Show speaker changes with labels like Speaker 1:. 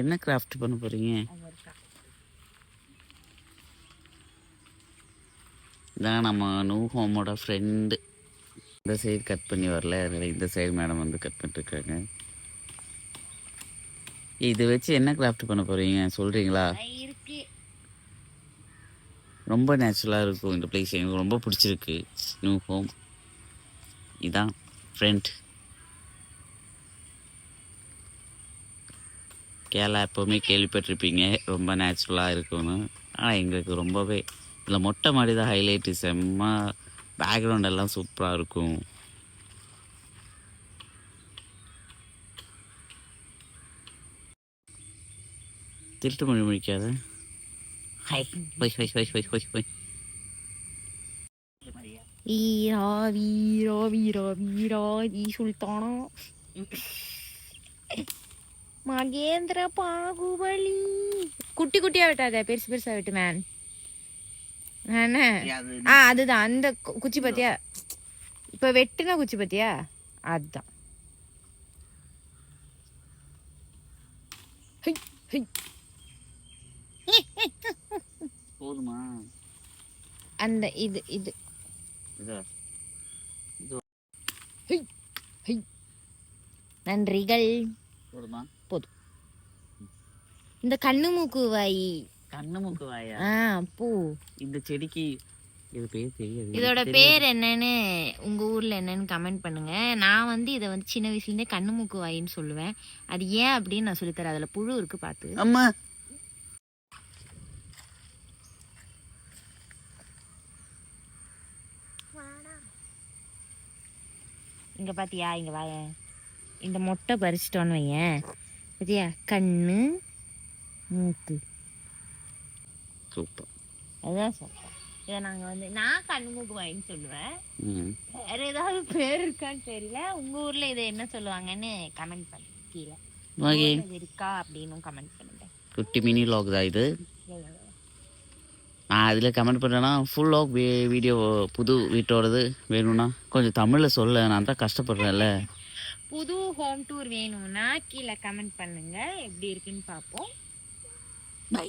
Speaker 1: என்ன கிராஃப்ட் பண்ண போகிறீங்க? இதான் நம்ம நியூ ஹோமோட ஃப்ரெண்டு. இந்த சைடு கட் பண்ணி வரல, அதனால் இந்த சைடு மேடம் வந்து கட் பண்ணிட்டுருக்காங்க. இதை வச்சு என்ன கிராஃப்ட் பண்ண போகிறீங்க சொல்கிறீங்களா? ரொம்ப நேச்சுரலாக இருக்கும் இந்த பிளேஸ். எனக்கு ரொம்ப பிடிச்சிருக்கு. நியூ ஹோம் இதான் ஃப்ரெண்ட். கேரளா எப்போவுமே கேள்விப்பட்டிருப்பீங்க ரொம்ப நேச்சுரலாக இருக்கும்னு. ஆனால் எங்களுக்கு ரொம்பவே இதில் மொட்டை மாடி தான் ஹைலைட்டு. செம்ம பேக்ரவுண்ட் எல்லாம் சூப்பராக இருக்கும். திருட்டு மொழி முடிக்காத. ஹாய் ஹொய் ஹொய் ஹொய் ஹொய் ஹொய் ஹொய்.
Speaker 2: வீரா வீரா வீரா வீரா ஈ சுல்தானா மகேந்திர பாகுபலி. குட்டி குட்டியா வெட்டாத, பெருசு பெருசா வெட்டு மேன். அதுதான் அந்த குச்சி பத்தியா, இப்ப வெட்டுன குச்சி பத்தியா, அதுதான்.
Speaker 1: போதுமா
Speaker 2: அந்த இது இது நன்றிகள்.
Speaker 1: போதுமா?
Speaker 2: போதும். இந்த கண்ணு மூக்கு வாய்.
Speaker 1: கண்ணு மூக்கு வாயா?
Speaker 2: பூ.
Speaker 1: இந்த செடிக்கு இது பேர் தெரியாது.
Speaker 2: இதோட பேர் என்னன்னு உங்க ஊர்ல என்னன்னு கமெண்ட் பண்ணுங்க. நான் வந்து இதை வந்து சின்ன வயசுல இருந்தே கண்ணு மூக்கு வாயின்னு சொல்லுவேன். அது ஏன் அப்படின்னு நான் சொல்லித்தரேன். அதுல புழு இருக்கு பாத்து.
Speaker 1: அம்மா
Speaker 2: இங்க பாத்தியா, இங்க வாய. இந்த மொட்டை பறிச்சிட்டோன்னு வையேன், பாத்தியா, கண்ணு மூக்கு.
Speaker 1: சூப்பர்.
Speaker 2: அதுதான் சொல்றேன். இதை நாங்க வந்து நான் கண்ணு மூக்கு வாயின்னு சொல்லுவேன். வேற ஏதாவது பேர் இருக்கான்னு தெரியல. உங்க ஊர்ல இதை என்ன சொல்லுவாங்கன்னு கமெண்ட் பண்ணி கீழே இருக்கா அப்படின்னு கமெண்ட் பண்ணுங்க.
Speaker 1: குட்டி மினி வ்ளாக் தான் இது. நான் அதில் கமெண்ட் பண்ணுறேன்னா ஃபுல் வ்ளாக் வீடியோ புது வீட்டோடது வேணும்னா கொஞ்சம் தமிழில் சொல்ல. நான் தான் கஷ்டப்படுறேன்ல.
Speaker 2: புது ஹோம் டூர் வேணும்னா கீழே கமெண்ட் பண்ணுங்க, எப்படி இருக்குன்னு பார்ப்போம். பை.